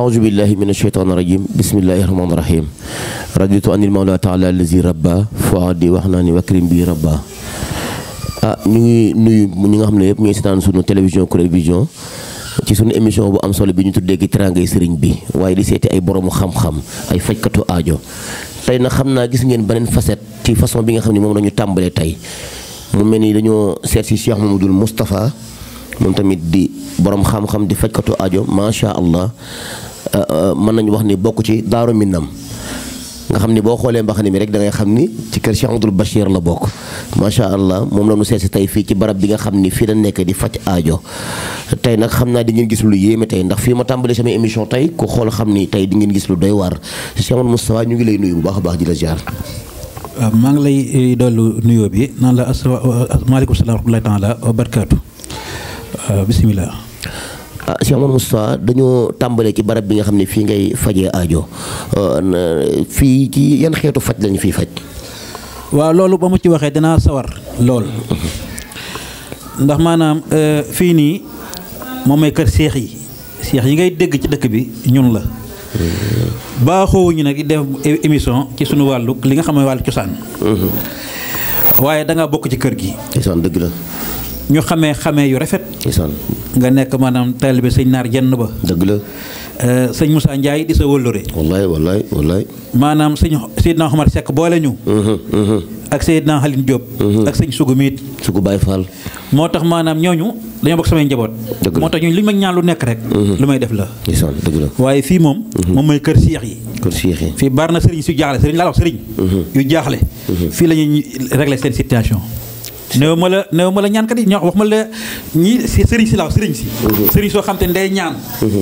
أعوذ بالله من الشيطان الرجيم بسم الله الرحمن الرحيم رضيت عن المولى تعالى الذي ربى فؤادي وحناني وكريم بي ربى ñu ngi nuyu ñi nga xam ne yëpp ñooy seetaan sunu télévision Kourel Vision ci sunu émission bu am solo bi ñu tuddee gi teraangay sëriñ bi waaye di seeti ay boroomu xam-xam ay fajkatu aajo tey nag xam naa gis ngeen beneen facette ci façon bi nga xam ne moom la ñu tàmbalee tey mu mel ni dañoo seet si Cheikh Mamadou Moustapha moom tamit di borom xam-xam di fajkatu aajo macha allah mën nañu wax ni bokk ci Daaru Minam nga xam ni boo xoolee mbaxane mi rek da ngay xam ni ci kër Cheikh Abdoul Bachir la bokk macha allah moom la ñu seet si tey fii ci barab bi nga xam ni fii la nekk di faj aajo tey nag xam naa di ngeen gis lu yéeme tey ndax fii ma tàmbalee sama émission tey ku xool xam ni tey di ngeen gis lu doy waar Cheikh Mamadou Moustapha ñu ngi lay nuyu bu baax a baax di la ziar. waaw maa ngi lay dollu nuyoo bi naan la asalaamaaleykum wa rahmatullaahi taala wa barakaatu bisimilah. Cheikh Mamadou Moustapha dañoo tàmbalee ci barab bi nga xam ne fii ngay fajee aajo fii ci yan xeetu faj lañu fiy faj. waaw loolu ba mu ci waxee dinaa sawar lool ndax maanaam fii nii moom mooy kër seex yi ngay dégg ci dëkk bi ñun la baaxoowuñu nag di def émission ci sunu wàllu li nga xam ne wàllu cosaan waaye da nga bokk ci kër gi. cosaan dëgg la. ñu xamee yu rafet. nga nekk maanaam taalibe sëñ naar jenn ba. dëgg la. sëñ Moussa Ndiaye di sa wëllëre. wallaay. maanaam sëñ Seydina Omar Seck boole ñu. ak Seydina Haline Diop. ak sëñ Sougou Miit. Sougou Baye Fall. moo tax maanaam ñooñu dañoo bokk samay njaboot. dëgg la moo tax ñun li ma ñaan lu nekk rek. lu may def la. dëgg la. waaye fii moom. moom mooy kër seex yi. kër seex yi. fii bari na sëriñ su jaaxle sëriñ laa wax sëriñ. yu jaaxle. fii la ñuy régler seen situation. néew ma la ñaan kat yi ñoo wax ma la ñii si sëriñ si laaw sëriñ si. sëriñ soo xam te ne day ñaan.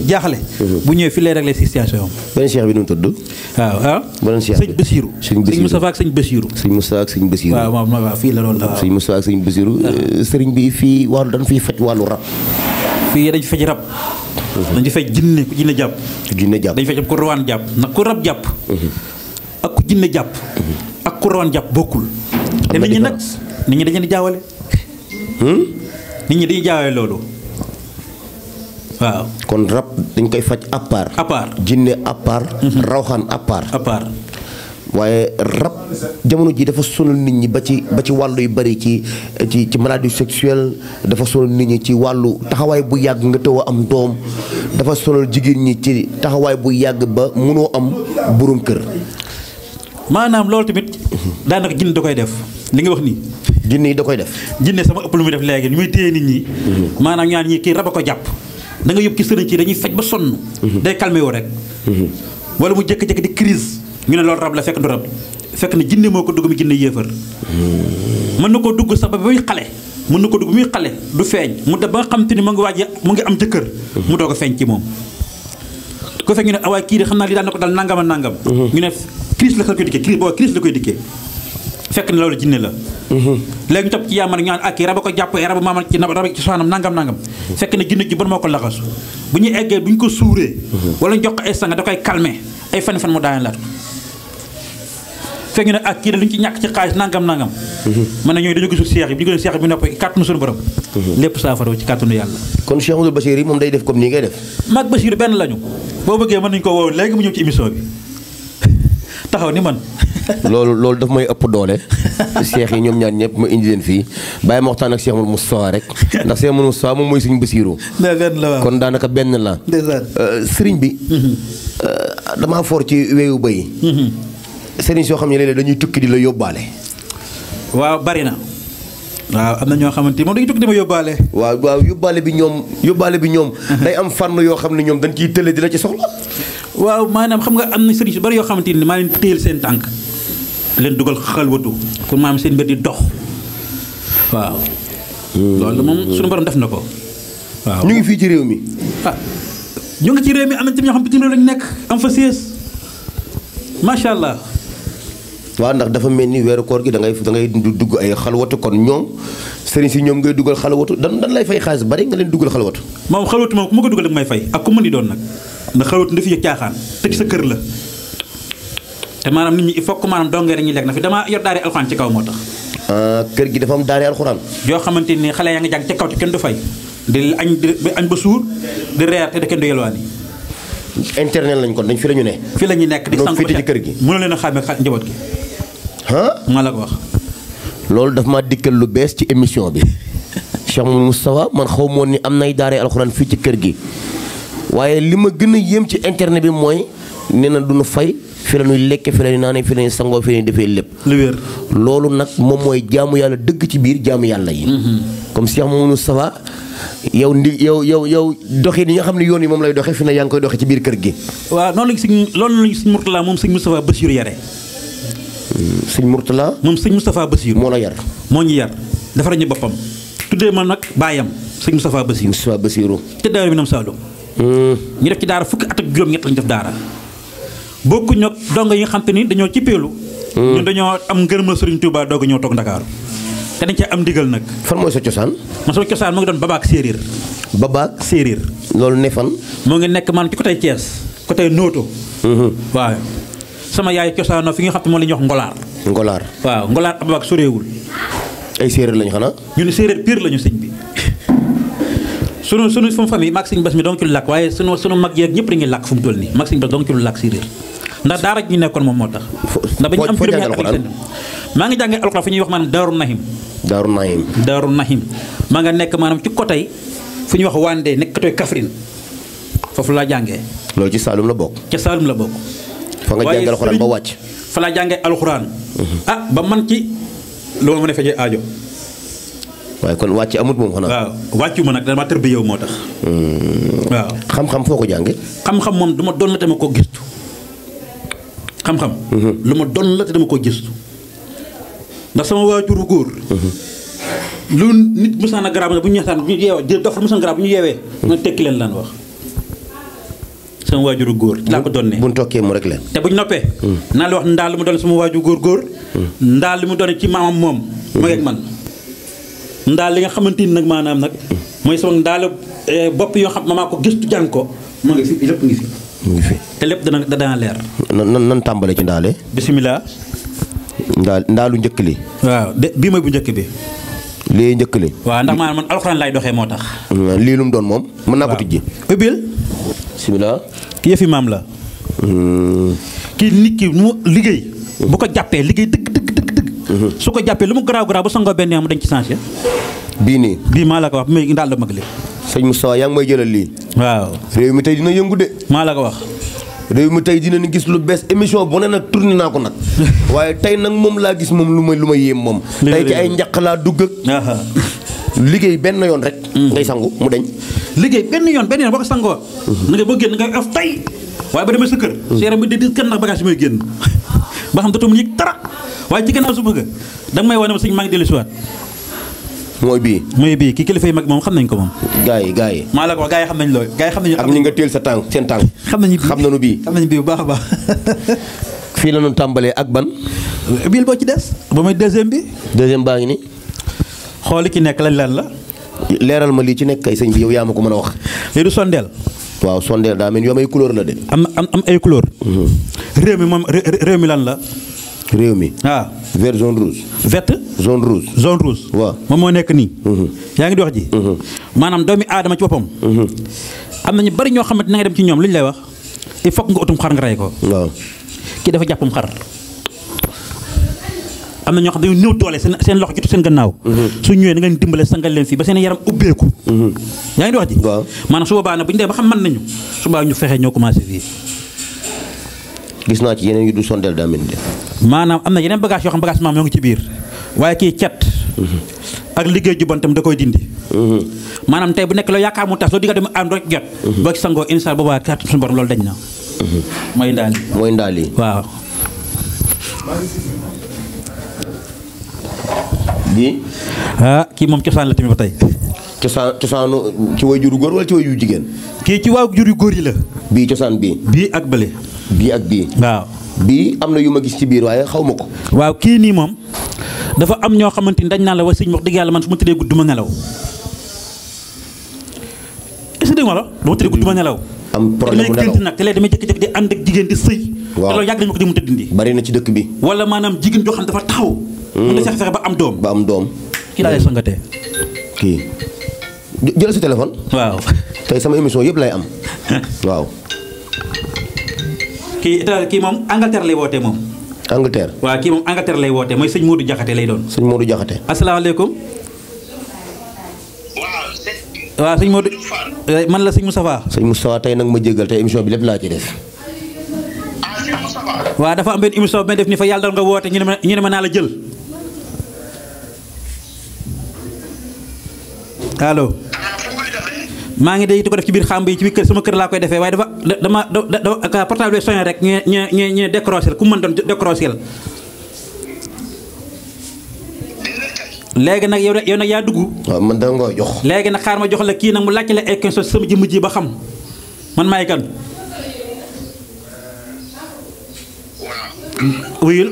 jaaxle. bu ñëwee fii lay régler situation am. beneen cheikh bi nu mu tudd. waaw. beneen cheikh sëñ Basiiru. sëñ Moustapha ak sëñ Basiiru. sëñ Moustapha ak sëñ Basiiru. waaw fii la loolu la. sëñ Moustapha ak sëñ Basiiru. sëriñ bi fii wàllu dañ fiy faj wàllu rab. fii dañ faj rab. dañ faj jinne ku jinne jàpp. dañ faj ku rawaan jàpp ndax ku rab jàpp. ak ku jinne jàpp. ak ku rawaan jàpp bokkul. te nit ñi nag nit ñi dañu di jaawale. nit ñi dañuy jaawale loolu waaw. kon rab dañ koy faj à part. jinne à part. rawxaan à part. waaye rab jamono ji dafa sonal nit ñi ba ci wàllu yu bari ci maladie sexuelle dafa sonal nit ñi ci wàllu taxawaay bu yàgg nga tëw a am doom dafa sonal jigéen ñi ci taxawaay bu yàgg ba mënoo am borom kër. maanaam loolu tamit daanaka jinne da koy def li nga wax nii. jinne yi da koy def. jinne sama ëpp lu muy def léegi ñu muy téye nit ñi. maanaam ñaan ñi kii rab a ko jàpp. da nga yóbbu ci sëriñ ci dañuy faj ba sonn. day calmé woo rek. wala mu jékki-jékki di crise ñu ne loolu rab la fekk du rab fekk na jinne moo ko dugg mi jinne yéefar. mën na koo dugg sax ba muy xale. mën na ko dugg muy xale du feeñ mu dem ba nga xam te ni mu ngi am jëkkër. mu doog a feeñ ci moom. ko fekk ñu ne waaye kii de xam naa li daan na ko dal nangam a nangam. ñu ne crise la koy dikkee crise la koy dikkee. fekk na loolu jinne la. léegi ñu topp ci yaamar ñu naan ak kii raba ko jàpp raba maama ci raba ci soxanam nangam. fekk na jinne ji bon moo ko laxasu bu ñu eggee bu ñu ko suuree. wala ñu jox ko ay sang da koy calmer ay fan mu daan laat. fekk ñu ne ak kii de lu ñu ci ñàkk ci xaalis nangam. man na ñooy dañoo gisul seex yi bu ñu gisul seex bi nopp kàttanu suñu borom. lépp saafara ci kàttanu yàlla. kon Cheikh Abdoul Bachir yi moom day def comme nii ngay def. maag Bachir benn lañu boo bëggee mën nañu ko woo léegi mu ñëw ci émission bi taxaw ni man. loolu daf may ëpp doole cheikh yi ñoom ñaar ñëpp ma indi leen fii bàyyi ma waxtaan ak Cheikh Mamadou Moustapha rek ndax Cheikh Mamadou Moustapha moom mooy suñu Basiiru. kon daanaka benn la. sëriñ bi damaa foor ci weewu bëy. sëriñ soo xam ne léeg-léeg dañuy tukki di la yóbbaale. waaw bari na. waaw am na ñoo xamante ni moom dañuy tukki di ma yóbbaale. waaw yóbbaale bi ñoom. day am fànn yoo xam ne ñoom dañ ciy tële di la ci soxla. waaw maanaam xam nga am na sëriñ su bari yoo xamante ni maa leen téyel seen tànk leen dugal xalwatu pour maanaam seen mbir di dox waaw. loolu moom suñu borom def na ko waaw. ñu ngi fii ci réew mi. ñu ngi ci réew mi am na tamit ñoo xam bitim réew lañu nekk am fa sées macha allah. waaw ndax dafa mel ni weeru koor gi da ngay dugg ay xalwatu kon ñoom sëriñ si ñoom ngay dugal xalwatu dan lay fay xaalis bari nga leen dugal xalwatu. moom xalwatu moom ku ma ko dugal dag may fay ak ku mën di doon nag ndax xalwatu dafa yëg caaxaan te ci sa kër la te maanaam nit ñi il faut que maanaam dongee dañuy lekk na fi damaa yor daari alxuraan ci kaw moo tax. kër gi dafa am daari alxuraan. yoo xamante ni xale yaa ngi jàng ci kaw te kenn du fay di añ ba suur di reer te da kenn du yelwaani internet lañ kon dañ fi la ñu ne. fii la ñuy nekk di sangu ci kër gi. mënoo leen a xàmme njaboot gi. maa la ko wax. loolu daf maa dikkal lu bees ci émission bi Cheikh Moustapha man xaw ma woon ni am nay daaree alxuraan fii ci kër gi waaye li ma gën a yéem ci internet bi mooy nee na du ñu fay fi la ñuy lekke fi la ñuy naanee fi la ñuy sangoo fi la ñuy defee lépp. lu wér loolu nag moom mooy jaamu yàlla dëgg ci biir jaamu yàlla yi. comme Cheikh Moustapha yow doxi ni nga xam ne yoon yi moom lay doxee fi na yaa ngi koy doxee ci biir kër gi. waaw noonu lañ sëñ Mourtala moom sëñ Moustapha Bassirou yare. sëñ Mourtala. moom sëñ Moustapha Bassirou moo la yar. moo ñu yar defar ñu boppam. tuddee ma nag baayam sëñ Moustapha Bassirou. Moustapha Bassirou. te daara bi nam Saalum. ñu def ci daara fukki at ak juróom-ñett lañu def daara. bokku ñoo dongo yi nga xam te ni dañoo cippeelu. ñun dañoo am ngërëmal Sëriñ Tuubaa doog a ñëw toog Ndakaaru. te dañ cee am ndigal nag. fan mooy sa cosaan. man sama cosaan moo ngi doon Babaak Séeréer. Babaak Séeréer. loolu ne fan. moo ngi nekk man ci côté Thiès côté Nooto. waaw sama yaay cosaanoo fi nga xam te moom la ñuy wax Ngolaar. Ngolaar. waaw Ngolaar ak Babaak soreewul. ay séeréer lañu xanaa. ñu ne séeréer pire lañu sëñ bi. sunu famille maag sëñ Bass mi dong ci lu làkk waaye sunu mag yeeg ñëpp dañuy làkk fu mu toll nii maag sëñ Bass dong ci lu làkk séeréer ndax daara ji ñu nekkoon moom moo tax. ndax ba ñu am juróomi at ak seen maa ngi jàngee alxuraan fi ñuy wax maanaam Daaru Nahim maa nga nekk maanaam ci côté fu ñuy wax Wandé nekk côté Kaffrine foofu laa jàngee. loolu ci Saalum la bokk. ca Saalum la bokk. fa nga jàngee alxuraan ba wàcc. fa laa jàngee alxuraan. ba man ci loolu ma ne fejee aajo. waaye kon wàcc amut moom xanaa. waaw wàccu ma nag dama tër bi yow moo tax. waaw xam-xam foo ko jànge. xam-xam moom du ma doon la te dama koo gëstu. xam-xam. lu ma doon la te dama koo gëstu. ndax sama waajuru góor. lu nit mosaan a garab bu ñu ñaxtaan bu ñu yeewee jël dof mosaan garab bu ñu yeewee. nga tekki leen lan wax. sama waajuru góor laa ko doon ne. bu ñu tokkee mu rek leen. te bu ñu noppee. naa la wax ndaal li mu doon sama waajuru góor. ndaal li mu doon ci maamam moom. ma ak man. ndaal li nga xamante ni nag maanaam nag. mooy sama ndaal bopp yoo xam maa ko gëstu jàng ko. moo ngi fi lépp ngi fi. mu ngi fi te lépp dana leer. nan tàmbale ci ndaale. bisimilah. ndaalu njëkk li. waaw bii mooy bu njëkk bi. lii njëkk li. waaw ndax maanaam man alxuraan laay doxee moo tax. lii lu mu doon moom mën naa ko tijji. ubbil. bisimilah. ki yëfi maam la. kii nit ki mu liggéey. bu ko jàppee liggéey dëgg. su ko jàppee lu mu garaaw bu sangoo benn mu dañ ci changé. bii nii. bii maa la ko wax bu may daal la mag li. sëñ Moustapha yaa ngi may jëlal lii. waaw. réew mi tey dina yëngu de. maa la ko wax. réew mi tey dina ni gis lu bees émission bu ne nag tourné naa ko nag. waaye tey nag moom laa gis moom lu ma yéem moom. tey ci ay njaq laa dugg ak. liggéey benn yoon rek. ngay sangu mu deñ. liggéey benn yoon boo ko sangoo. na nga boo génn nga af tey. waaye ba demee sa kër. sa yaram bi di kan ndax bagage yi may génn. ba xam dootuma yëg dara. waaye ci gannaaw su bëgg danga may wane ma sëñ maa ngi dellu si waat. mooy bii kii kilifa yi mag moom xam nañ ko moom. gaa yi. maa la ko wax gaa yi xam nañ loolu. gaa yi xam nañu ak ñi nga teel sa tànk seen tànk. xam nañu bii xam nañu bii bu baax a baax. fii la ñu tàmbalee ak ban. bil boo ci des. ba mooy deuxième bi. deuxième baa ngi ni. xooli ki nekk lañ lan la. leeral ma lii ci nekk kay sëñ bi yow yaa ma ko mën a wax. lii du sondeel. waaw sondeel daa mel ni yow ay couleur la de. am ay couleur. réew mi lan la. réew mi. waaw. vert jaune rouge. vert. jaune rouge. waaw moom moo nekk nii. yaa ngi di wax ji. maanaam doomi aadama ci boppam. am na ñu bari ñoo xamante na nga dem ci ñoom lu ñu lay wax il faut nga utum xar nga rey ko. waaw. kii dafa jàppam xar. am na ñoo xam dañu néew doole seen loxo jotu seen gannaaw. su ñëwee da nga leen dimbale sangal leen fii ba seen yaram ubbeeku. yaa ngi di wax ji. waaw maanaam su boobaa nag bu ñu dee ba xam mën nañu su boobaa ñu fexe ñoo commencé fii. gis naa ci yeneen yu du sondeel daa mel ni. maanaam am na yeneen bagage yoo xam bagage maam ñoo ngi ci biir waaye kii cet ak liggéey ju bon tam da koy dindi. maanaam tey bu nekk loo yaakaar mu tas loo digga dem ànd rek jot. boo ci sangoo insa boobaa kàttan suñu borom loolu dañ na. mooy ndaal yi. waaw. bii. kii moom cosaan la tamit ba tey. cosaanu ci way juru góor wala ci way juru jigéen. kii ci waa juru góor yi la. bii cosaan bii. bii ak bële. bii ak bii. waaw. bii am na yu ma gis ci biir waaye xaw ma ko. waaw kii nii moom dafa am ñoo xamante ni dañ naan la wa sëñ wax dëgg yàlla man su ma tëddee gudd ma nelaw. est-ce que dégg nga la dama tëddee gudd ma nelaw. am problème mu nelaw nag te léegi damay jékki-jékki di ànd ak jigéen di sëy. waaw te loolu yàgg nañu ko di mu tëddindi. bari na ci dëkk bi. wala maanaam jigéen joo xam dafa taxaw. mën na fexe ba am doom. ba am doom. kii laa lay sangatee. kii jël sa téléphone. waaw. tey sama émission yëpp lay am. waaw. kii moom Angleterre lay wootee moom. Angleterre. waaw kii moom Angleterre lay wootee mooy sëñ Modou Diakhaté lay doon. sëñ Modou Diakhaté. asalaamaaleykum. waaw sëñ Modou. man la sëñ Moustapha. sëñ Moustapha tey nag ma jégal tey émission bi lépp laa ci def. waaw dafa am benn émission bi may def ni fa yàlla doon nga woote ñu ne ma naa la jël. allo. maa ngi day di ko def ci biir xàmb yi ci biir kër sama kër laa koy defee waaye dama portable bi soñé rek ñu décroché ku mën doon décroché la. léegi nag yow nag yaa dugg. waaw man da nga jox. léegi nag xaar ma jox la kii nag mu laajte la ay question sama jëmm ji ba xam man maay kan. wuyul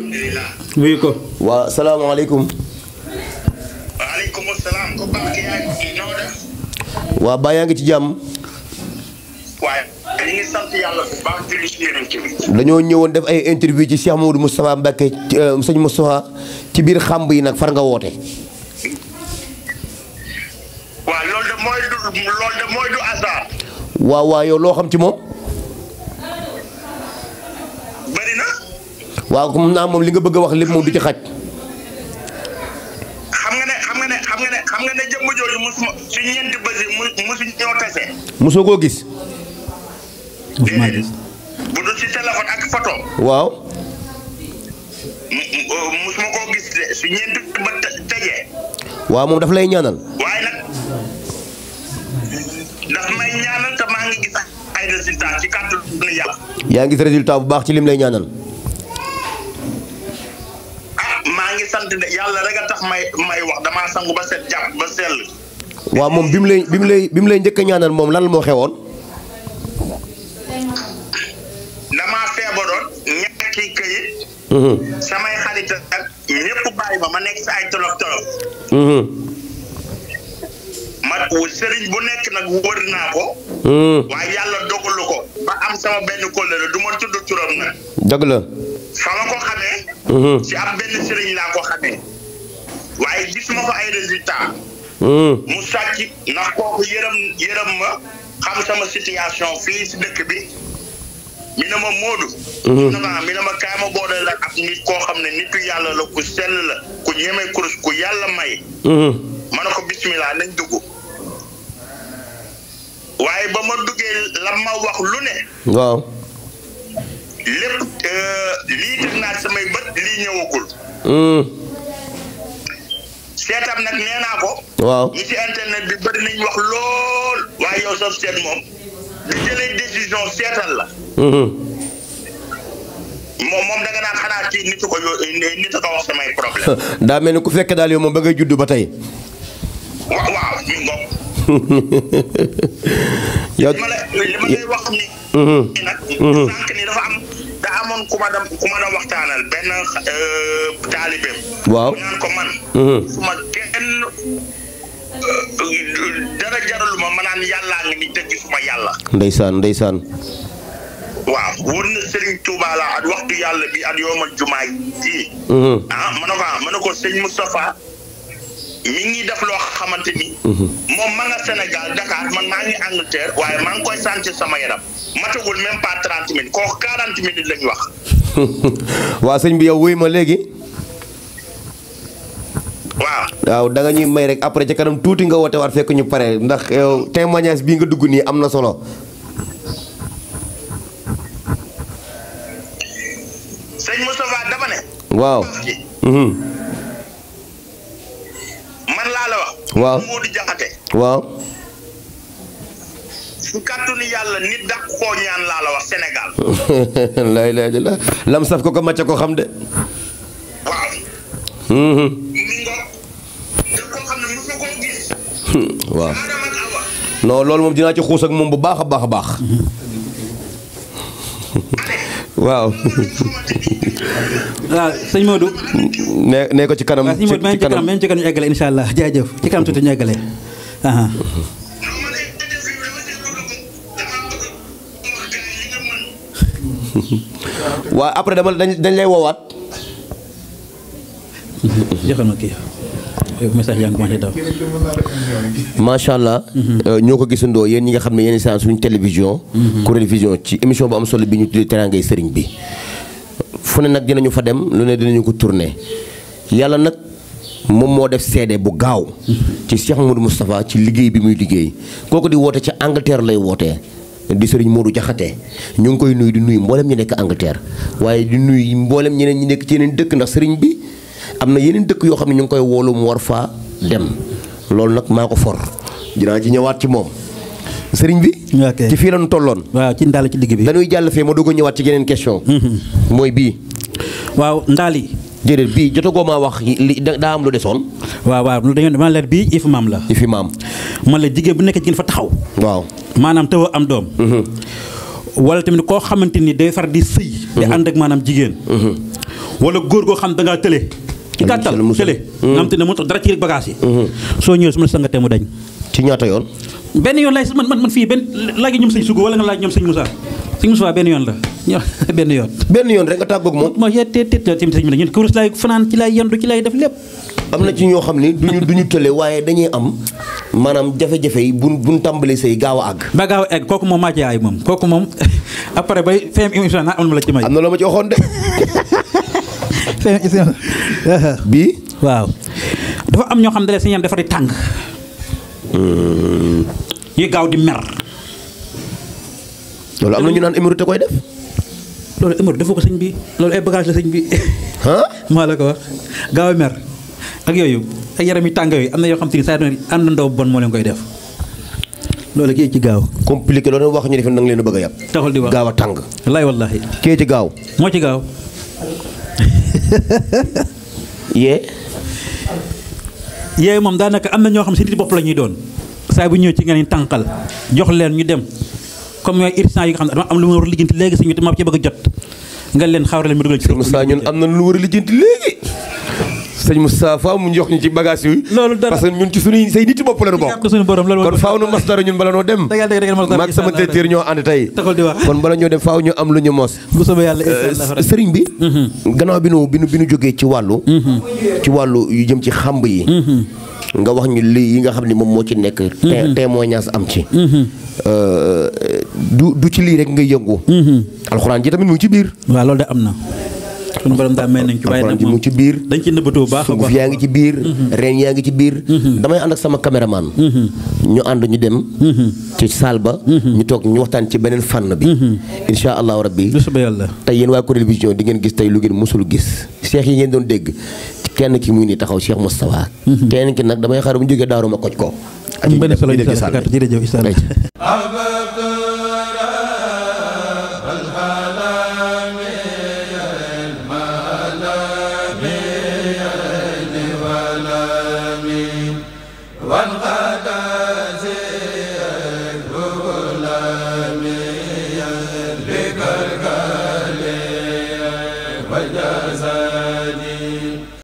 wuyu ko. waaw salaamaaleykum. waaleykum salaam. ko baax ki yaa ngi noo def. waa baa yaa ngi ci jàmm. waaye ñu ngi sant yàlla bu baax julli ci yonent bi. dañoo ñëwoon def ay interview ci Cheikh Mamadou Moustapha Mbacké sëñ Moustapha ci biir xàmb yi nag far nga woote. waaw loolu de mooy du hasard. waaw waaw yow loo xam ci moom. bëri na. waaw comme naa moom li nga bëgg a wax lépp moom du ci xaj. xam nga ne jëmm jooju musuma su ñeenti bësi musu ñoo tase. mosoo koo gis. déedéet bu dul ci téléphone ak photo. waaw. musuma koo gis de su ñeenti ba tëjee. waaw moom daf lay ñaanal. waaye nag daf may ñaanal te maa ngi gis ay résultats ci kàttanu yàlla. yaa ngi gis résultat bu baax ci lim lay ñaanal. maa ngi sant de yàlla rek a tax may wax damaa sangu ba set jàpp ba sell. waaw moom bi mu lay njëkk a ñaanal moom lan moo xewoon. damaa feebaroon ñàkki këyit. samay xarit ak ñëpp bàyyi ma nekk si ay tolof tolof. sëriñ bu nekk nag wër naa ko. waaye yàlla dogalu ko ba am sama benn kóllëre du ma tudd turam nag. dëgg la. fa ma ko xamee. ci ab benn sëriñ laa ko xamee. waaye gisuma fa ay résultats. mu sàcc ndax kooku yërëm ma xam sama situation fii si dëkk bi. mi ne ma Moodu. mi ne ma kaay ma boole la ak nit koo xam ne nitu yàlla la ku sell la ku ñeme kurus ku yàlla may. ma ne ko bismillah nañ dugg. waaye ba ma duggee la ma wax lu ne. waaw. lépp lii teg naa samay bët lii ñëwagul. seetam nag nee naa ko. waaw ñi ci internet bi bëri nañ wax lool. waaye yow sax seet moom di jëlee décision seetal la. moom da nga naan xanaa kii nit ko wax samay problème. daa mel ni ku fekk daal yow moom ba ngay judd ba tey. waaw mi ngoog. yow li ma lay wax ni. nag. sànq ni dafa amoon ku ma doon waxtaanal benn taalibeem. waaw naan ko man. su ma kenn dara jaraluma ma naan yàllaa ngi ni dëgg suma yàlla. ndeysaan. waaw wóor na Serigne Touba la ak waxtu yàlla bi ak yoomal jumaay ji. ma ne ko sëñ Moustapha mi ngi def loo xamante ni. moom ma nga Sénégal Dakar man maa ngi Angleterre waaye maa ngi koy sant sama yaram matagul même pas 30 minutes kooku 40 minutes lañ wax. waa sëñ bi yow wuy ma léegi. waaw da nga ñuy may rek après ca kanam tuuti nga woote waat fekk ñu pare ndax yow témoignage bii nga dugg nii am na solo. sëñ Moustapha dama ne. waaw. man laa la wax. waaw Modou Diakhaté. waaw. su kàttanu yàlla nit dàq koo ñaan laa la wax Sénégal. la lam saf ko macca ko xam de. waaw. mi ngo te koo xam ne mosu koo gis. waaw non loolu moom dinaa ci xuus ak moom bu baax a baax. waaw. waaw sëñ Modou. nee ko ci kanam. waaw sëñ Modou maa ngi ci kanam ñu eggale incha allah jaajëf ci kanam tuuti ñu eggale. waaw après dañ lay woowaat. joxal ma kii message yaa ngi commencé daw. macha allah. ñoo ko gisandoo yéen ñi nga xam ne yéen saan suñu télévision. Kourel Vision ci émission bu am solo bi ñu tuddee Teraangay Sëriñ bi. fu ne nag dinañu fa dem lu ne dinañu ko tourné yàlla nag moom moo def seede bu gaaw. ci Cheikh Modou Moustapha ci liggéey bi muy liggéey kooku di woote ca Angleterre lay wootee. di sëriñ Modou Jaxate ñu ngi koy nuyu di nuyu mboolem ñi nekk Angleterre waaye di nuyu mboolem ñeneen ñi nekk ci yeneen dëkk ndax sëriñ bi am na yeneen dëkk yoo xam ne ñu ngi koy woolu mu war faa dem loolu nag maa ko for dinaa ci ñëwaat ci moom sëriñ bi. ci fii lañu tolloon. waaw ci ndaal ci digg bi. dañuy jàll fee ma doog a ñëwaat ci yeneen question. mooy bii. waaw ndaal yi. déedéet bii jotagoo maa wax li daa am lu desoon. waaw dañoo dama leer bii ifi maam la. ifi maam. man la jigéen bu nekk jigéen fa taxaw. waaw maanaam taw am doom. wala tamit koo xamante ni day far di sëy. di ànd ak maanaam jigéen. wala góor goo xam da ngaa tële. ci gàttal tële. nga xam te ne mu tax dara ci bagage yi. soo ñëwee su ma la sangatee mu dañ. ci ñaata yoon. benn yoon lay man fii benn laaj ñoom sëñ Sugu wala nga laaj ñoom sëñ Moussa sëñ Moussa benn yoon la benn yoon. benn yoon rek nga tàggoog moom. ma yee tamit sëñ bi ñun kurus laay fanaan ci laay yendu ci laay def lépp. am na ci ñoo xam ni duñu tële waaye dañuy am maanaam jafe-jafe yi buñ tàmbali say gaaw a àgg. ba gaaw a egg kooku moom maa ci ay moom kooku moom après bay fin émission na am na la ci may. am na loo ma ci waxoon de. fin émission. bii. waaw dafa am ñoo xam ne seen yaram dafa di tàng. ñuy gaaw di mer. loolu am na ñu naan émirut te koy def. loolu émirut dafa ko sëñ bi loolu ay bagage la sëñ bi. maa la ko wax gaaw a mer ak yooyu ay yaram yi tàng yooyu am na yoo xam te ni saa doon àndandoo bon moo leen koy def. loolu kii ci gaaw. compliqué loolu wax ñu defe nag leen a bëgg a yàpp. taxul di wax gaaw a tàng. wallaay wallahi. kii ci gaaw. moo ci gaaw. yee moom daanaka am na ñoo xam si nit bopp la ñuy doon saa bu ñëw ci ngeen tànqal jox leen ñu dem comme yooyu urgence yi nga xam ne dama am lu ma war a lijjanti léegi si ñu te ma ci bëgg a jot nga leen xawra leen mu dugal ci sëñ Moussa ñun am na lu war a lijjanti léegi sëñ Moussa faaw mu jox ñu ci bagage yi loolu dara parce que ñun ci suñuy say nit bopp la nu bokk kon faaw nu mos dara ñun bala noo dem maag sama directeur ñoo ànd tey kon bala ñoo dem faaw ñu am lu ñu mos sëriñ bi gannaaw bi nu jógee ci wàllu yu jëm ci xamb yi nga wax ñu lii yi nga xam ne moom moo ci nekk témoignage am ci du ci lii rek ngay yëngu alxuraan ji tamit mu ngi ci biir waaw loolu de am na suñu borom daa may nañ ci waaye nag mu ngi ci biir dañ ci nëbbatoo baax a baax yaa ngi ci biir reen yaa ngi ci biir damay ànd ak sama caméraman ñu ànd ñu dem ci salle ba ñu toog ñu waxtaan ci beneen fànn bi insha allahu rabbi tey yéen waa Kourel Vision di ngeen gis tey lu ngeen musul gis cheikh yi ngeen doon dégg kenn ki muy ni taxaw Cheikh Moustapha kenn ki nag damay xaar bu ñu jógee daaru ma koj ko والغدا